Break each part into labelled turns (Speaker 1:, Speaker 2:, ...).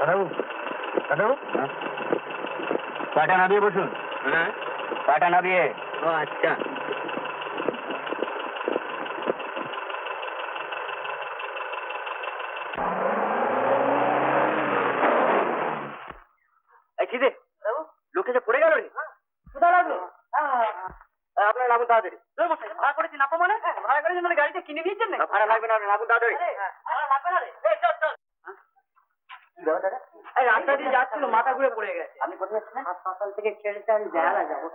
Speaker 1: দাদাবু, দাদাবু, পাটা নামিয়ে বসুন। হ্যাঁ, পাটা নামিয়ে। ও আচ্ছা। লোকে যে পড়ে গেল কোথায় লাগলো? আপনার নামুন তাড়াতাড়ি। ভাড়া করেছি নাপো মানে? ভাড়া করেছি মানে গাড়িটা কিনে নিয়েছেন না? ভাড়া লাগবে না, নামুন তাড়াতাড়ি। লাগবে না রে, চল চল। রাস্তা দিয়ে যাচ্ছিল, মাথা ঘুরে পড়ে গেছে। আপনি কোথায় যাচ্ছেন? হাসপাতাল থেকে ছেড়েছে, আমি বেহালা যাবো।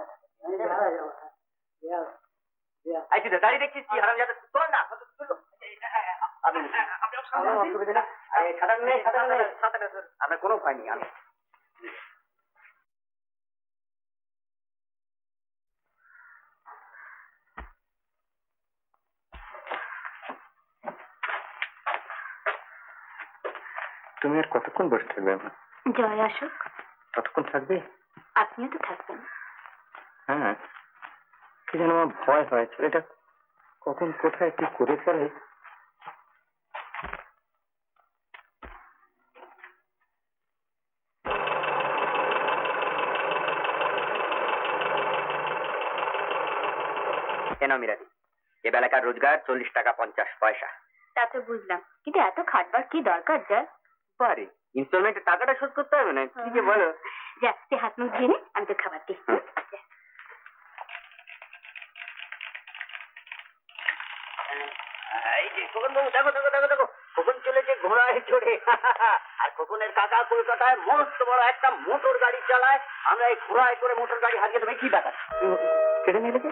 Speaker 1: দাঁড়িয়ে দেখছিস কি হারাম যাতে তোর না আপনার কোনো ভয় নেই। আমি তুমি আর কতক্ষণ বসে থাকবে?
Speaker 2: জয় আসুক।
Speaker 1: কতক্ষণ থাকবে?
Speaker 2: আপনিও তো থাকবেন।
Speaker 1: হ্যাঁ, কি যেন আমার ভয় হয়, ছেলেটা কখন কোথায় কি করে ফেলে। কেন মিরাদি, এ বেলাকার রোজগার 40 টাকা 50 পয়সা।
Speaker 2: তা তো বুঝলাম, কিন্তু এত খাটবার কি দরকার? জয়
Speaker 1: পারে ইনস্টলমেন্টের টাকাটা শোধ করতে হবে না? কি যে বলো।
Speaker 2: যাচ্ছে, হাত মুখ ধুয়ে নে, আমি তো খাবার দিই।
Speaker 1: এই যে খোকন বাবু, দেখো দেখো দেখো দেখো, খোকন চলেছে ঘোড়ায় চড়ে। আর খোকনের কাকা কলকাতায় মস্ত বড় একটা মোটর গাড়ি চালায়। আমরা এই ঘোড়ায় করে মোটর গাড়ি হারিয়ে দেবে। কি ব্যাপার? কেটে নিয়ে লেগে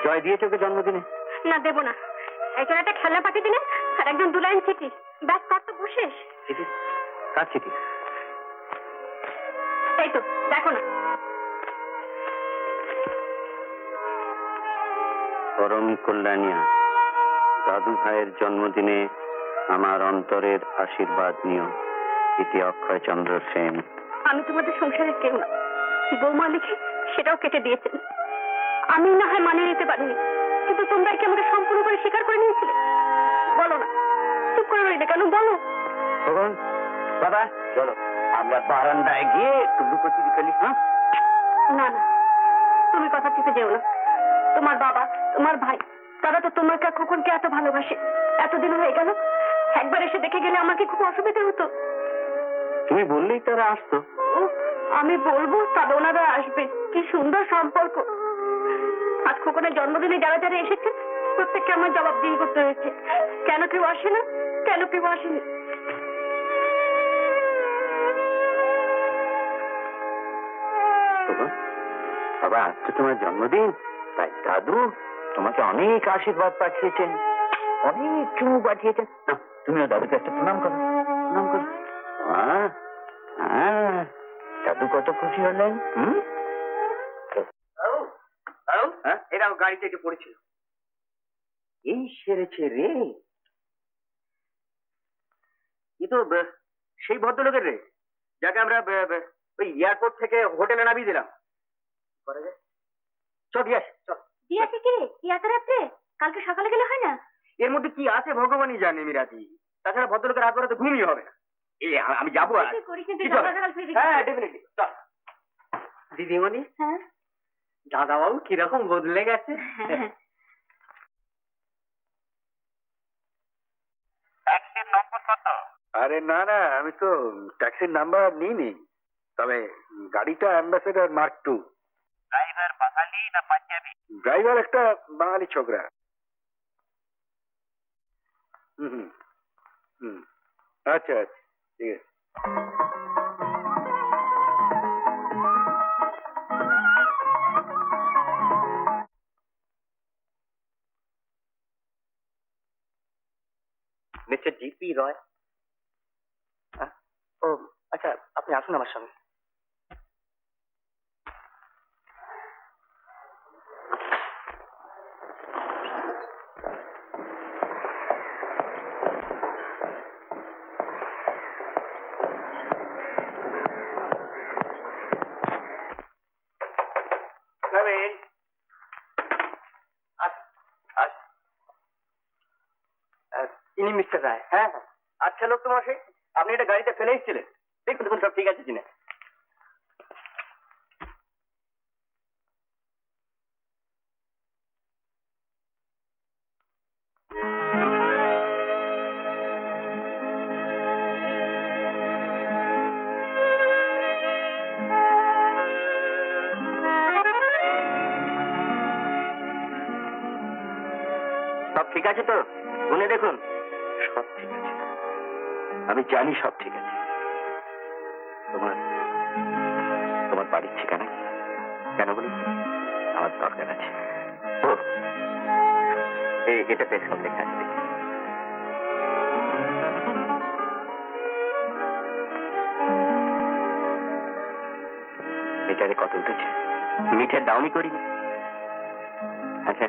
Speaker 1: জয় দিয়েছে ওকে জন্মদিনে?
Speaker 2: না, দেবো না। একজন একটা খেলনা পাঠিয়ে দিলে, আর একজন 2 লাইন চিঠি। ব্যাস, কর্তব্য শেষ।
Speaker 1: চিঠি? কার চিঠি?
Speaker 2: এই তো দেখো না।
Speaker 1: পরম কল্যাণিয়া, দাদু ভাইয়ের জন্মদিনে আমার অন্তরের আশীর্বাদ নিও। ইতি অক্ষয় চন্দ্র সেন।
Speaker 2: আমি তোমাদের সংসারের কেউ না। বৌমা লিখে সেটাও কেটে দিয়েছেন। আমি না হয় মানিয়ে নিতে পারিনি, কিন্তু তোমরা কি আমাকে সম্পূর্ণ করে স্বীকার করে নিয়েছিলে? বলো না, চুপ করে রইলে কেন? বলো।
Speaker 1: বাবা চলো, আমরা বারান্দায় গিয়ে একটু লুকোচুরি খেলি। হ্যাঁ,
Speaker 2: না না, তুমি কথা চেপে যেও না। তোমার বাবা, তোমার ভাই, তারা তো তোমাকে আর খোকনকে এত ভালোবাসে। এতদিন হয়ে গেল, একবার এসে দেখে গেলে আমাকে খুব অসুবিধা হতো।
Speaker 1: তুমি বললেই তারা আসতো।
Speaker 2: আমি বলবো, তবে ওনারা আসবে। কি সুন্দর সম্পর্ক। আজ খোকনের জন্মদিনে যারা যারা এসেছে, প্রত্যেককে আমার জবাবদিহি করতে হয়েছে। কেন কেউ আসে না, কেন কেউ আসেনি।
Speaker 1: বাবা, আজ তো তোমার জন্মদিন, তাই দাদু তোমাকে অনেক আশীর্বাদ পাঠিয়েছেন, অনেক চুমু পাঠিয়েছেন। তুমিও দাদুকে একটা প্রণাম করো, প্রণাম করো। দাদু কত খুশি হলেন। এরা গাড়িতে একটু পড়েছিল। এই সেরেছে রে, এ তো সেই ভদ্রলোকের রে, যাকে আমরা ওই এয়ারপোর্ট থেকে হোটেলে নামিয়ে দিলাম। চল দিয়ে আসি, চল।
Speaker 2: দিয়ে আসি কি? কি এত রাত্রে? কালকে সকালে গেলে হয় না?
Speaker 1: এর মধ্যে কি আছে ভগবানই জানে মিরাজি। তাছাড়া ভদ্রলোকের রাত করে তো ঘুমিয়ে হবে না। এই আমি যাবো। হ্যাঁ, ডেফিনেটলি চল। দিদিমণি,
Speaker 2: হ্যাঁ
Speaker 1: দাদাবাবু কিরকম বদলে গেছে। ট্যাক্সির নম্বর কত? আরে না না, আমি তো ট্যাক্সির নাম্বার নিইনি, তবে গাড়িটা অ্যাম্বাসেডর মার্ক 2। ড্রাইভার বাঙালি না পাঞ্জাবি? ড্রাইভার একটা বাঙালি ছোকরা। হুম হুম, আচ্ছা আচ্ছা, ঠিক আছে। মিস্টার জিপি রয়। ও আচ্ছা, আপনি আসুন আমার সঙ্গে। ইনি মিস্টার রায়। হ্যাঁ হ্যাঁ, আচ্ছা লোক তোমার, আপনি এটা গাড়িতে ফেলে এসেছিলেন? দেখুন দেখুন সব ঠিক আছে কিনা। সব ঠিক আছে তো? শুনে দেখুন সব ঠিক আছে, আমি জানি সব ঠিক আছে। তোমার তোমার বাড়ির ঠিকানা কেন বলি? আমার দরকার আছে। ও এটাতে সব লেখা আছে। মিটারে কত উঠেছে? মিটার ডাউনই করিনি। আচ্ছা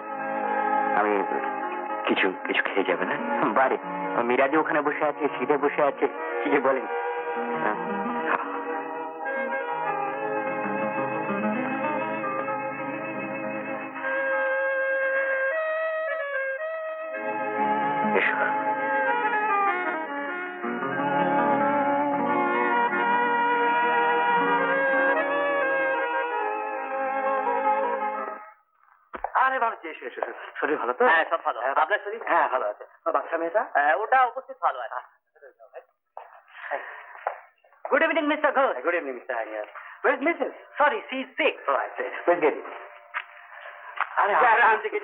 Speaker 1: আমি কিছু কিছু খেয়ে যাবে না? বাড়ি মিরাজি ওখানে বসে আছে, সিটে বসে আছে, কি যে বলেন। এসো। আরে ভালো, এসো এসো। শরীর ভালো তো? হ্যাঁ সব ভালো। আপনার শরীর? হ্যাঁ ভালো আছে। বাচ্চা মেয়েটা? ওটা উপস্থিত ভালো আছে। Good evening, Mr. Ghosh. Good evening, Mr. Iyer. Where's Mrs.? Sorry, she's sick. Oh, I see. Let's get it.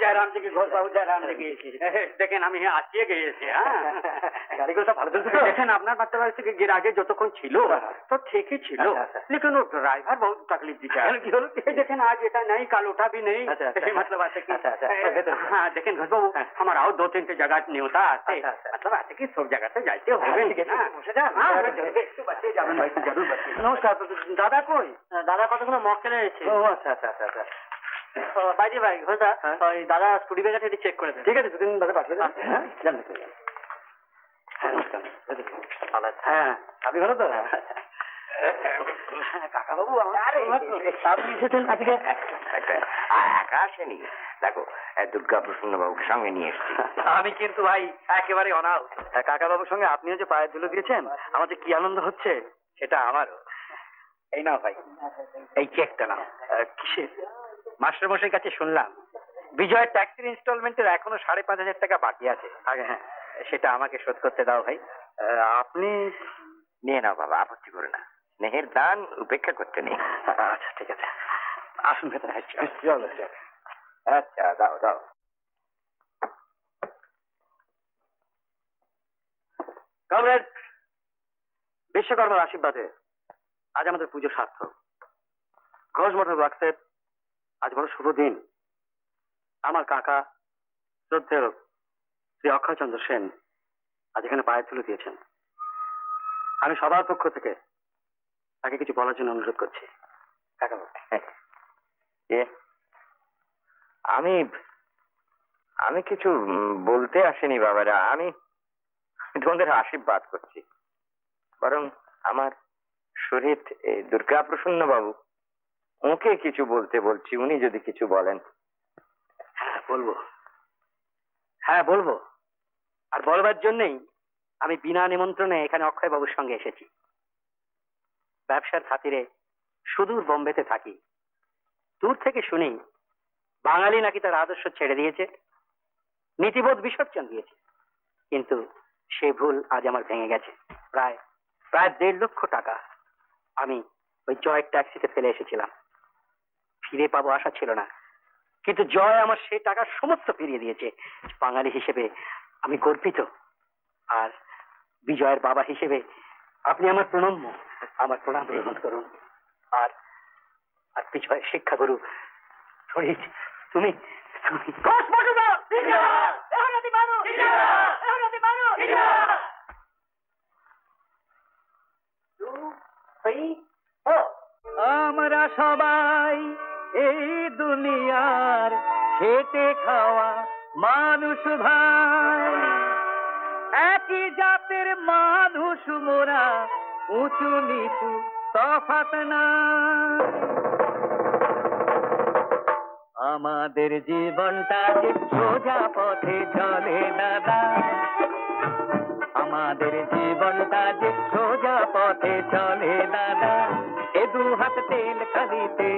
Speaker 1: Jayram থেকে ঘোষ বাবু, জয়রাম থেকে। দেখেন আমি আসিয়ে গিয়েছি। গাড়িগুলো সব ভালো দেখেন। আপনার বাচ্চা বাড়ি থেকে গিয়ে আগে যতক্ষণ ছিল তো ঠিকই ছিল, लेकिन वो ड्राइवर बहुत तकलीफ दिया। কি হলো? দেখেন आज এটা नहीं, कल उठा भी नहीं। मतलब ऐसे कि हाँ देखें घोष बाबू, हमारा और 2-3 जगह न्योता आते, मतलब ऐसे कि सब जगह से जाते हो। নমস্কার দাদা। কই দাদা? কতক্ষণ মক্কেলে এসেছে। ও আচ্ছা আচ্ছা আচ্ছা আচ্ছা। বাইরে ভাই ঘোষা, ওই দাদা স্কুটি ব্যাগ আছে, চেক করে দেন। ঠিক আছে, 2-3 দাদা পাঠিয়ে দেন। হ্যাঁ হ্যাঁ আপনি ভালো তো? কাকা বাবু আপনি এসেছেন আজকে? একা আসেনি, দেখো দুর্গা প্রসন্ন বাবুর সঙ্গে নিয়ে এসেছি। আমি কিন্তু ভাই একেবারে অনাউট। কাকা বাবুর সঙ্গে আপনিও যে পায়ে ধুলো দিয়েছেন, আমার যে কি আনন্দ হচ্ছে সেটা আমারও। এই নাও ভাই, এই চেকটা নাও। কিসের? মাস্টার মশাইয়ের কাছে শুনলাম বিজয়ের ট্যাক্সির ইনস্টলমেন্টের এখনো 5,500 টাকা বাকি আছে। আগে হ্যাঁ, সেটা আমাকে শোধ করতে দাও ভাই। আপনি নিয়ে নাও বাবা, আপত্তি করে না। স্নেহের দান উপেক্ষা করতে নেই। আচ্ছা ঠিক আছে, আসুন ভেতরে। আচ্ছা দাও দাও। কমরেড, বিশ্বকর্মার আশীর্বাদে আজ আমাদের পুজো সার্থক। ঘোষ মোটর ওয়ার্কসে আজ বড় শুভ দিন। আমার কাকা শ্রদ্ধেয় শ্রী অক্ষয়চন্দ্র সেন আজ এখানে পায়ের ধুলো দিয়েছেন। আমি সবার পক্ষ থেকে তাকে কিছু বলার জন্য অনুরোধ করছি। কাকা আমি কিছু বলতে আসিনি বাবারা, আমি তোমাদের আশীর্বাদ করছি। বরং আমার শরীর দুর্গা প্রসন্ন বাবু, ওকে কিছু বলতে বলছি, উনি যদি কিছু বলেন। হ্যাঁ বলবো, হ্যাঁ বলবো। আর বলবার জন্যই আমি বিনা নিমন্ত্রণে এখানে অক্ষয় বাবুর সঙ্গে এসেছি। ব্যবসার খাতিরে সুদূর বোম্বেতে থাকি। দূর থেকে শুনি বাঙালি নাকি তার আদর্শ ছেড়ে দিয়েছে, নীতিবোধ বিসর্জন দিয়েছে। কিন্তু সে ভুল আজ আমার ভেঙে গেছে। প্রায় 1.5 লক্ষ টাকা আমি ওই জয়ের ট্যাক্সিতে ফেলে এসেছিলাম। ফিরে পাবো আশা ছিল না, কিন্তু জয় আমার সেই টাকা সমস্ত ফিরিয়ে দিয়েছে। বাঙালি হিসেবে আমি গর্বিত। আর বিজয়ের বাবা হিসেবে আপনি আমার প্রণম্য, আমার প্রণাম গ্রহণ করুন। আর আর বিজয়ের শিক্ষাগুরু ফরিদ, তুমি আমরা সবাই এই দুনিয়ার খেটে খাওয়া মানুষ ভাই, একই জাতের মানুষ মোরা, উঁচু নিচু তফাৎ না। আমাদের জীবনটা যে সোজা পথে চলে দাদা, আমাদের জীবনটা যে সোজা পথে
Speaker 3: পথে চলে দাদা এ দু হাত তেল কালিতে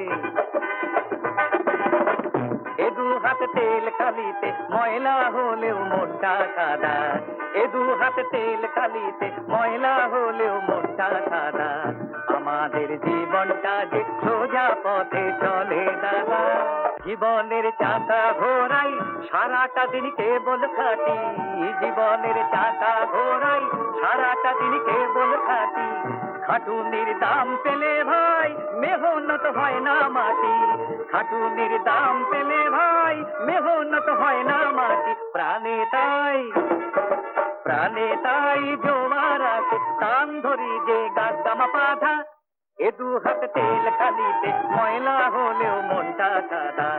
Speaker 3: এ দু হাত তেল কালিতে ময়লা হলেও মোটা কাদা এ দু হাত তেল কালিতে ময়লা হলেও মোটা কাদা আমাদের জীবনটা যে সোজা পথে চলে দাদা জীবনের চাকা ঘোরাই সারাটা দিন কেবল খাটি জীবনের চাকা ঘোরাই সারাটা দিন কেবল খাটি খাটুনির দাম পেলে ভাই মেহনত হয় না মাটি খাটুনির দাম পেলে ভাই মেহনত হয় না মাটি প্রাণে তাই জোয়ার আছে টান ধরি যে গাছামা পাধা এ দু হাত তেল কালিতে ময়লা হলেও মনটা কাদা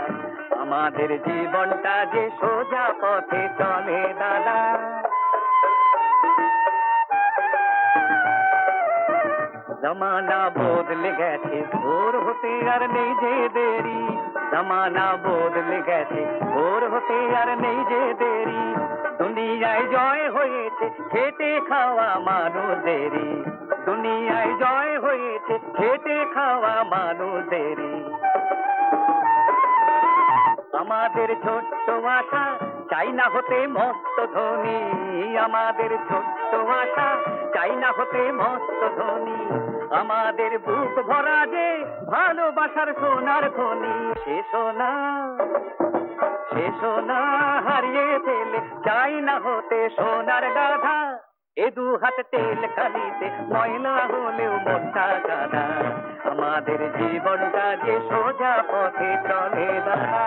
Speaker 3: আমাদের জীবনটা যে সোজা পথে চলে দাদা जमाना बदल गए भोर होते यार नहीं जे देरी जमाना बदल गए भोर होते यार नहीं जे देरी दुनियाय जय হয়েছে খেটে খাওয়া মানুষদেরই দুনিয়ায় জয় হয়েছে খেটে খাওয়া মানুষদেরই আমাদের ছোট্ট আশা চাই না হতে মস্ত ধনী আমাদের ছোট্ট আশা চাই না হতে মস্ত ধনী আমাদের বুক ভরা যে ভালোবাসার সোনার খনি সে সোনা হারিয়ে ফেলে চাই না হতে সোনার গাধা এ দু হাত তেল কালিতে ময়লা হলেও মোটা কাদা আমাদের জীবনটা যে সোজা পথে চলে দাদা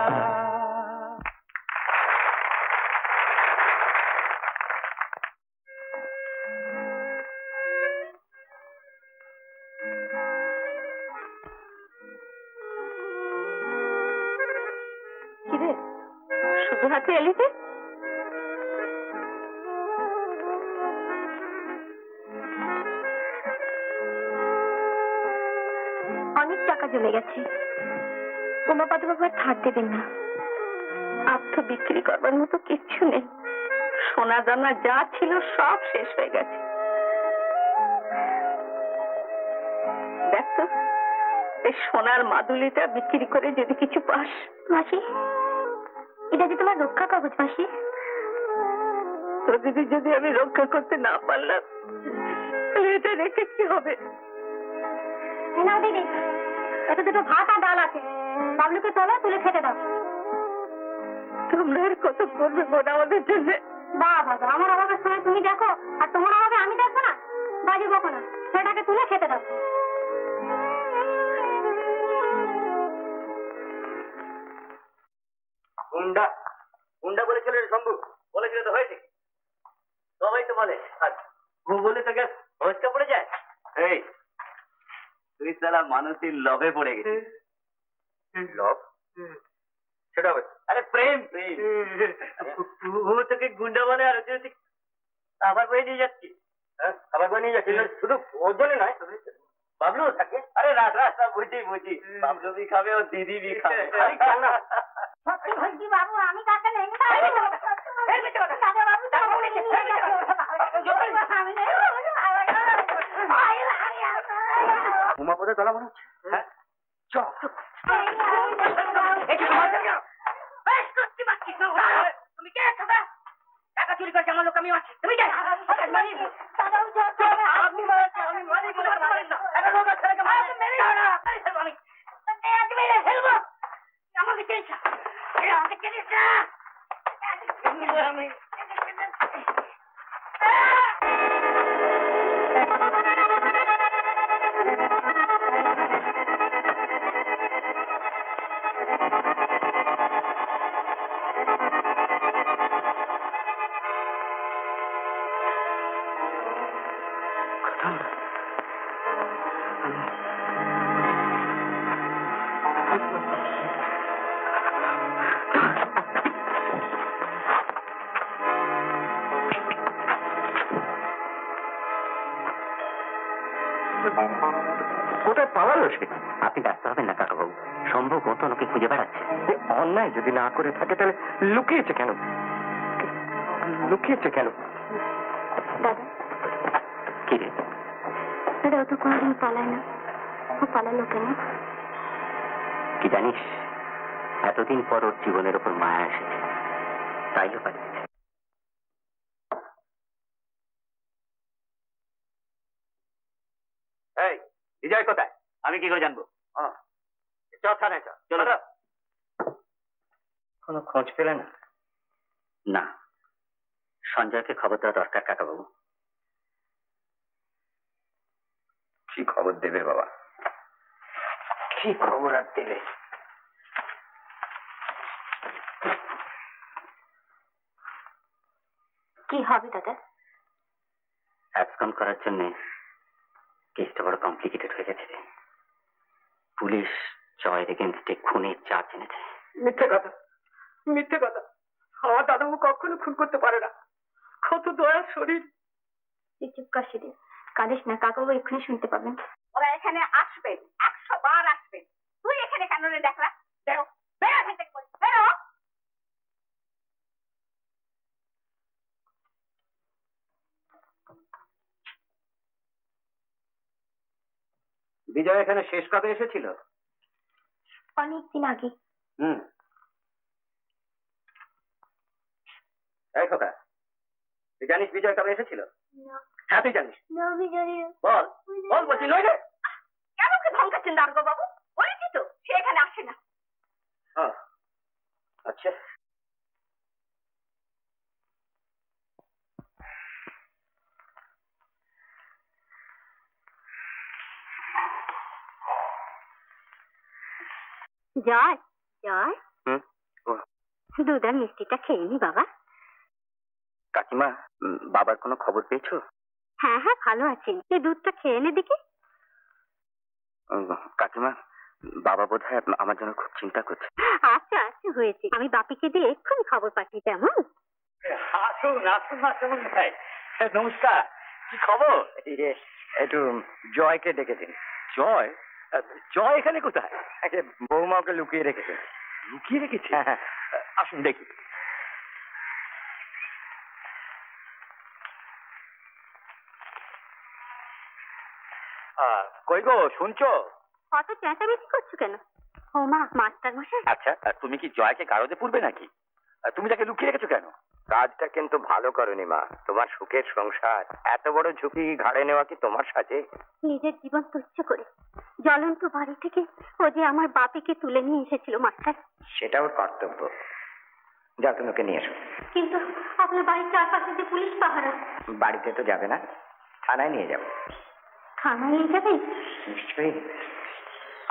Speaker 2: শুধু হাতে এলি যে অনেক টাকা জমে গেছে উমাপদ বাবু আর ধার দেবেন না আত্ম বিক্রি করবার মতো কিচ্ছু নেই সোনা দানা যা ছিল সব শেষ হয়ে গেছে দেখতো এই সোনার মাদুলিটা বিক্রি করে যদি কিছু পাস মাসি এটা যে তোমার রক্ষা কবচ মাসি তো দিদি যদি আমি রক্ষা করতে না পারলাম তাহলে এটা রেখে কি হবে না দিদি এটা দুটো ভাত আর ডাল আছে বাবলুকে তোলো তুলে খেতে দাও তোমরা আর কত করবে বোন আমাদের জন্য বাবা আমার অভাবের সময় তুমি দেখো আর তোমার অভাবে আমি দেখবো না বাজে বকো না সেটাকে তুলে খেতে দাও
Speaker 1: গুন্ডা গুন্ডা বলেছিল রে শম্ভু বলেছিল তো হয়েছে সবাই তো বলে আর বলে তো গ্যাস ভোজটা পড়ে যায় এই তুই সালা মানুষের লবে পড়ে গেছিস লব সেটা হবে আরে প্রেম প্রেম ও তোকে গুন্ডা বলে আর তুই আবার বয়ে নিয়ে যাচ্ছি হ্যাঁ আবার বয়ে নিয়ে যাচ্ছি শুধু ওর জন্য নয় বাবলু থাকে আরে রাস্তা বুঝি বাবলু বি খাবে ও দিদি বি খাবে সত্যি বলছি বাবু আমি কাকে নেই উমাপদে চলা মনে হচ্ছে হ্যাঁ তুমি কে টাকা চুরি করছে আমার লোক আমি আছি তুমি কে আমাকে চিনিস আমাকে চিনিস না
Speaker 3: কোথায় পালালো সে? আপনি ব্যস্ত হবেন না কাকাবাবু, সম্ভব কত লোকে খুঁজে বেড়াচ্ছে। অন্যায় যদি না করে থাকে তাহলে লুকিয়েছে কেন? লুকিয়েছে কেন?
Speaker 2: দাদা
Speaker 3: কি রে?
Speaker 2: আরে ও তো কোনোদিন পালায় না, ও পালালো কেন?
Speaker 1: কি জানিস, এতদিন পর ওর জীবনের ওপর মায়া এসেছে, তাই ও পালিয়েছে। এই বিজয় কোথায়? আমি কি করে জানবো? চলো। কোনো খোঁজ পেলে না? না, সঞ্জয়কে খবর দেওয়া দরকার কাকাবাবু। কি খবর দেবে বাবা? কি খবর আর দেবে?
Speaker 2: কি হবে দাদা?
Speaker 1: অ্যাবসকন্ড করার জন্য কেসটা বড় কমপ্লিকেটেড হয়ে গেছে। পুলিশ জয়ের এগেনস্টে খুনের চার্জ এনেছে।
Speaker 3: মিথ্যে কথা, মিথ্যে কথা। আমার দাদাবু কখনো খুন করতে পারে না। কত দয়ার শরীর।
Speaker 2: তুই চুপ কর সিঁড়ি, কাঁদিস না, কাকাবাবু এক্ষুনি শুনতে পাবেন।
Speaker 4: ওরা এখানে আসবেন, 100 বার আসবেন। তুই এখানে কেন রে? দেখলা, বেরো, বেরো এখান থেকে বলছি, বেরো।
Speaker 1: বিজয় এখানে শেষ কবে এসেছিল?
Speaker 2: অনেকদিন আগে।
Speaker 1: এই খোকা, তুই জানিস বিজয় কবে এসেছিল? হ্যাঁ তুই জানিস?
Speaker 2: আমি জানি না।
Speaker 1: বল বল, বলছি নই রে।
Speaker 4: কেন ওকে ধমকাচ্ছেন দারোগা বাবু? বলেছি তো সে এখানে আসে না।
Speaker 1: আচ্ছা,
Speaker 2: জয়, জয়, দুধ আর মিষ্টিটা খেয়ে নি বাবা।
Speaker 1: কাকিমা, বাবার কোনো খবর পেয়েছো?
Speaker 2: হ্যাঁ হ্যাঁ, ভালো আছি। এই দুধটা খেয়ে নে দেখি।
Speaker 1: কাকিমা, বাবা বোধহয় আমার জন্য খুব চিন্তা করছে।
Speaker 2: আচ্ছা আচ্ছা, হয়েছে। আমি বাপিকে দিয়ে এক্ষুনি খবর পাঠিয়ে কেমন?
Speaker 1: আসুন আসুন আসুন ভাই, নমস্কার। কি খবর? একটু জয়কে ডেকে দিন। জয়? জয় এখানে কোথায়? বৌমা ওকে লুকিয়ে রেখেছে। লুকিয়ে রেখেছে? আসুন দেখি। কই গো, শুনছো?
Speaker 2: অত চেঁচামেচি করছো কেন? ও মা, মাস্টার মশাই।
Speaker 1: আচ্ছা, তুমি কি জয়কে গারদে পুরবে নাকি? তুমি তাকে লুকিয়ে রেখেছো কেন? কাজটা কিন্তু ভালো করনি মা। তোমার সুখের সংসার, এত বড় ঝুঁকি ঘাড়ে নেওয়া কি তোমার সাজে?
Speaker 2: নিজের জীবন তুচ্ছ করে জ্বলন্ত বাড়ি থেকে ও যে আমার বাপিকে তুলে নিয়ে এসেছিল মাস্টার।
Speaker 1: সেটা ওর কর্তব্য। যাও, তুমি ওকে নিয়ে এসো।
Speaker 2: কিন্তু আপনার বাড়ির চারপাশে যে পুলিশ পাহারা।
Speaker 1: বাড়িতে তো যাবে না, থানায় নিয়ে যাবো।
Speaker 2: থানায় নিয়ে যাবেন?
Speaker 1: নিশ্চয়ই।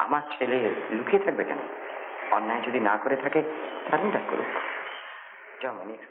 Speaker 1: আমার ছেলে লুকিয়ে থাকবে কেন? অন্যায় যদি না করে থাকে তাহলে ডাক করুক। যাও, নিয়ে এসো।